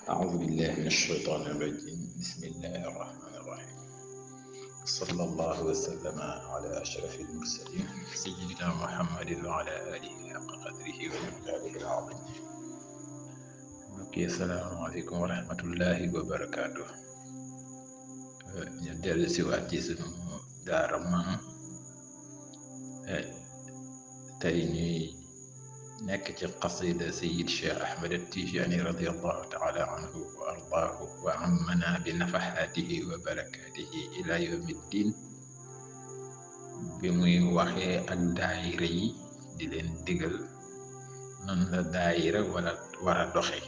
أعوذ بالله من الشيطان الرجيم. بسم الله الرحمن الرحيم. صلى الله وسلم على أشرف المرسلين سيدنا محمد وعلى آله حق قدره ومقداره العظيم. mbokk yi asalaamaaleykum wa rahmatullahi wa barakaatu. ñu dellu si waat ci sunu daara maam tey ñuy nekk ci qasida sayid cheikh ahmed atijani radiallahu taala anhu wa ardaahu wa ammana bi nafaxaatihi wa barakaatihi ila yawmi ddin, bi muy waxee ak daayira yi di leen digal nan la daayira wala war a doxe,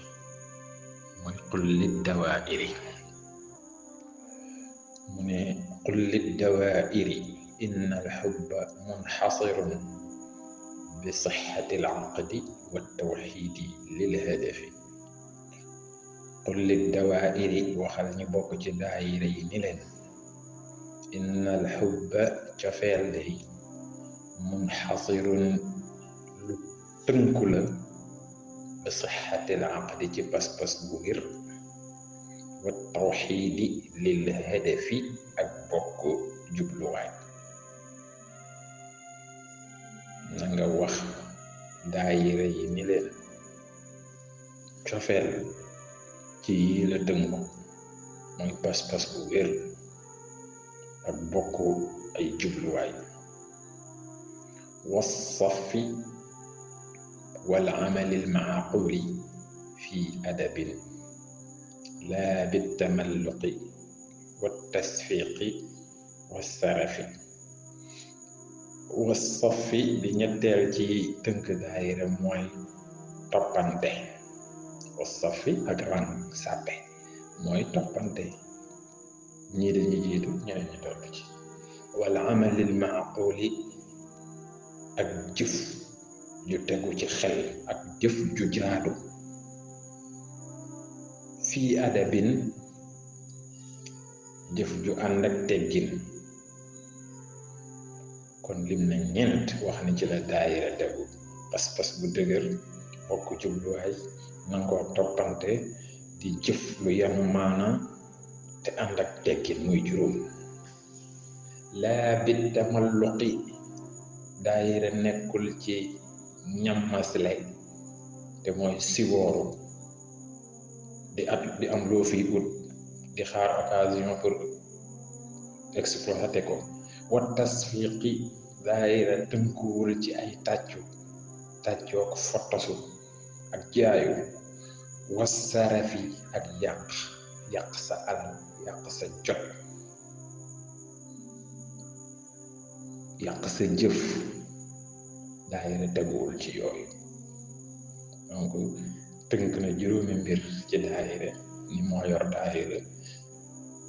muy qul liddawaa'iri. mu ne qul liddawaa'iri inna alxubba munxasirun bi sixati alaqdi waltawxidi lilhadafi. qul liddawaa'iri, waxal ñi bokk ci daayira yi ni leen, inna alxubba cofeel day munxasirun lu tënku la bi sixati alaqdi ci pas-pas bu wér, wa tawxiidi lil hadafi ak bokk jubluwaay. na nga wax daayira yi ni leen, cofeel ci yi la tënku mooy pas-pas bu wér ak bokk ay jubluwaay. wassafi wal amalil maaquli fi adabin laa bittamalluqi wattasfiqi wassarafi. wassafi bi ñetteel ci tënk daayira mooy toppante. wassafi ak rang sàppe mooy toppante, ñii dañuy jiitu ñeneen ñi topp ci. wal amalil maaquli ak jëf ju tegu ci xel ak jëf ju jaadu. fii adabin jëf ju ànd ak teggin. kon lim na ñeent wax ni ci la daayira tegu: pas-pas bu dëgër, bokk jubluwaay, nangoo toppante, di jëf lu yanu maana te ànd ak teggin, muy juróom. laa bi tamalluqi, daayira nekkul ci ñammasle te mooy siwooru, di am loo fi ut, di xaar occasion pour exploiter ko. wa tasfiqi, daayira tënkuwul ci ay tàccook fottasu ak jaayu. wassarafi ak yàq sa alal, yàq sa jot, yàq sa jëf, daayira teguwul ci yooyu. donc tënk na juróomi mbir ci daayira ni moo yor daayira,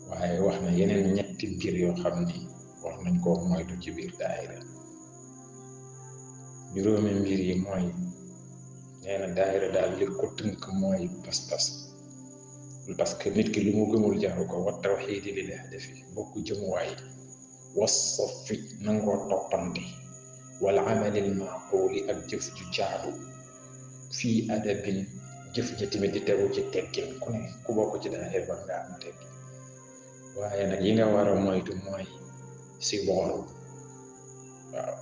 waaye wax na yeneen ñetti mbir yoo xam ni wax nañ koo moytu ci biir daayira. juróomi mbir yi mooy, nee na daayira daal li ko tënk mooy pas-pas, parce que nit ki lu mu gëmul jaru ko. wa tawxiidi lil hadafi, bokk jëmuwaay. wassafi, nangoo toppante. wal amalil maaquuli, ak jëf ju jaadu. fii adabin, jëf ji tamit di tegu ci teggin. ku ne ku bokk ci daayira ba nga am teggin. waaye nag yi nga war a moytu mooy si booru. waaw,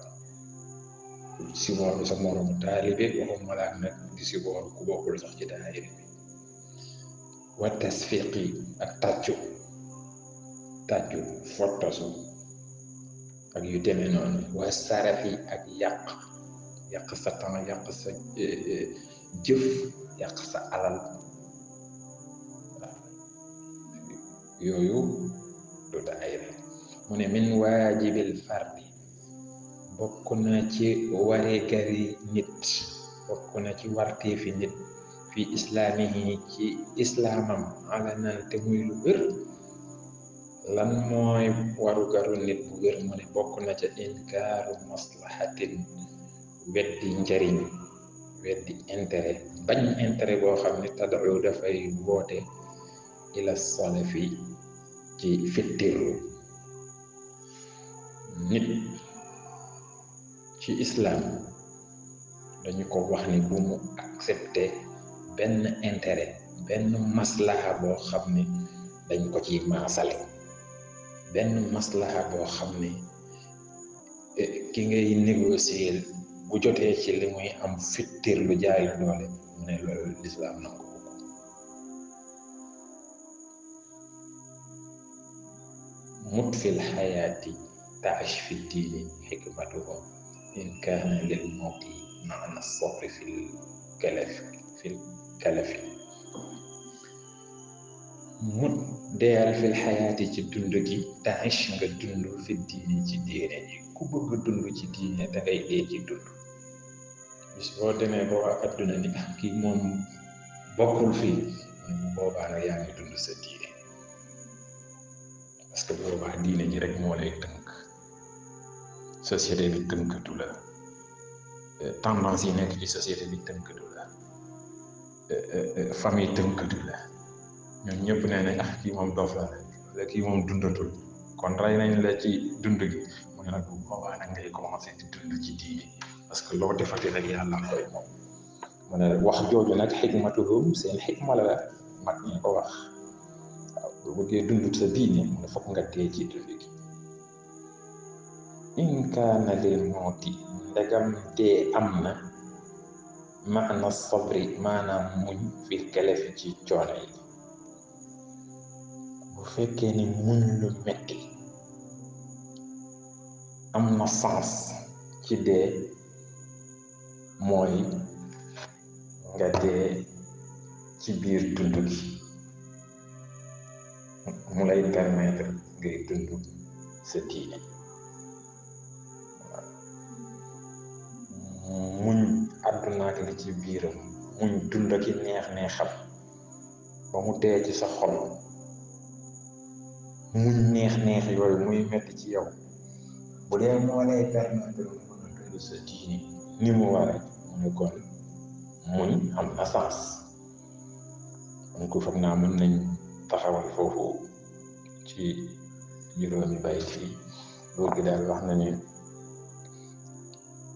si booru sa moromu taalibe, waxuma laa nag di si booru ku bokkul sax ci daayira bi. wa tasfiqi, ak tàccu fottasu ak yu demee noonu. wa sarafi, ak yàq sa temps, yàq sa jëf, yàq sa alal. waaw, yooyu du daayira. mu ne min waajibil fardi, bokk na ci wareegari nit, bokk na ci warteefi nit, fi islaamihi, ci islaamam, alanan te muy lu wér. lan mooy warugaru nit bu wér? mu ne bokk na ca inkaaru maslahatin, weddi njariñ, weddi intérêt, bañ intérêt boo xam ne tad'u dafay woote ila salafi, ci fittirlu. nit ci islam dañu ko wax ni bu mu accepter benn intérêt benn maslaha boo xam ne dañ ko ci maasale benn maslaha boo xam ne ki ngay négocier bu jotee ci li muy am fittir lu jaay doole mu ne loolu lislaam nangu ko mut fil xayaati taish fi diini xikmatuhu in kaana lil mawti maana sabri fil kalafi mut deyal fil xayaati ci dund gi taish nga dund fi diini ci diine ji ku bëgg dund ci diine da ngay dee ci dund bis boo demee ba waa adduna ni kii moom bokkul fii bu boobaa nag yaa ngi dund sa diine parce que boobaa diine ji rek moo lay tënk société bi tënkatu la tendance yi nekk ci société bi tënkatu la famille tënkatu la ñoom ñëpp nee nañ kii moom dof la wala kii moom dundatul kon rey nañ la ci dund gi mu ne nag bu boobaa nag ngay commencé di dund ci diine parce que loo defati rek yàlla koy moom mu ne wax jooju nag xikmatuhum seen xikma la mag ñi ko wax waaw boo bëggee dund sa diine mu ne foog nga dee ci dund gi in kaana lil mawti ndegam dee am na maana sabri maanaam muñ fil kalafi ci coono yi bu fekkee ni muñ lu metti am na sens ci dee mooy nga dee ci biir dund gi mu lay permettre ngay dund sa diine muñ àdduna ak li ci biiram muñ dund ki neex-neexam ba mu dee ci sa xol muñ neex-neex yooyu muy metti ci yow bu dee moo lay permettre nga mën a dund sa diine ni mu waree mu ne kon muñ am na sens donc foog naa mën nañ taxawal foofu ci juróomi bayit yi góor gi daal wax na ni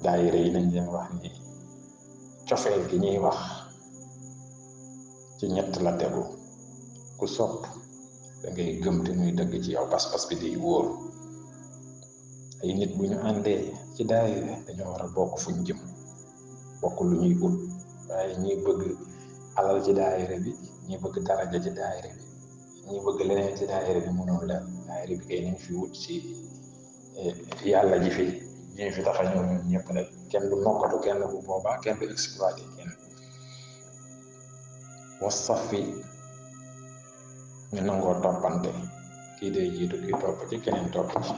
daayira yi nañ leen wax ni cofeel gi ñuy wax ci ñett la tegu ku sopp da ngay gëm te muy dëgg ci yow pas-pas bi day wóor ay nit bu ñu àndee ci daayira dañoo war a bokk fuñ jëm bokk lu ñuy ut waaye ñi bëgg alal ci daayira bi ñi bëgg daraja ci daayira bi ñi bëgg leneen ci daayira bi mënul leen daayira bi kay nañ fi wut ci yàlla ji fi ñi fi tax a ñëw ñun ñëpp nag kenn du nokkatu kenn bu boobaa kenn du exploité kenn wasaf fi ñu nangoo toppante kii day jiitu kii topp ci keneen topp ci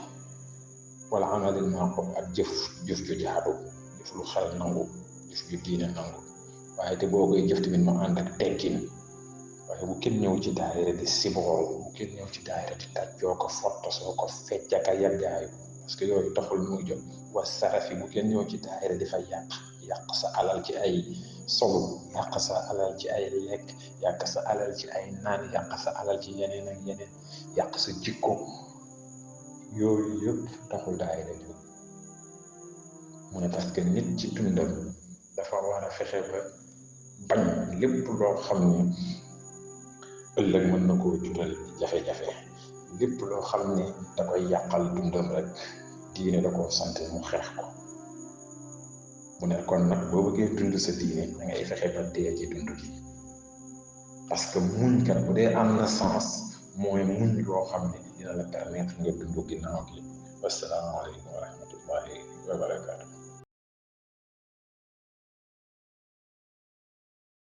wala amalil maqub ak jëf ju jaadu jëf lu xel nangu jëf ju diine nangu waaye te boo koy jëf tamit mu ànd ak teggin waaye bu kenn ñëw ci daayira di sibool bu kenn ñëw ci daayira di tàccoo ko fotta soo ko feccaka yaggaayu parce que yooyu taxul muy jot wa sarafi bu kenn ñëw ci daayira di fa yàq sa alal ci ay solu yàq sa alal ci ay lekk yàq sa alal ci ay naan yàq sa alal ci yeneen ak yeneen yàq sa jikko yooyu yëpp taxul daayira jóg mu ne parce que nit ci dundam dafa war a fexe ba bañ lépp loo xam ne ëllëg mën na koo jural jafe-jafe lépp loo xam ne da koy yàqal dundam rek diine da koo sant mu xeex ko mu ne kon nag boo bëggee dund sa diine da ngay fexe ba dee ci dund gi parce que muñ kat bu dee am na sens mooy muñ loo xam ne dina la permettre nga dund ginnaaw gi wasalaamaaleykum wa rahmatullahi wa barakaatu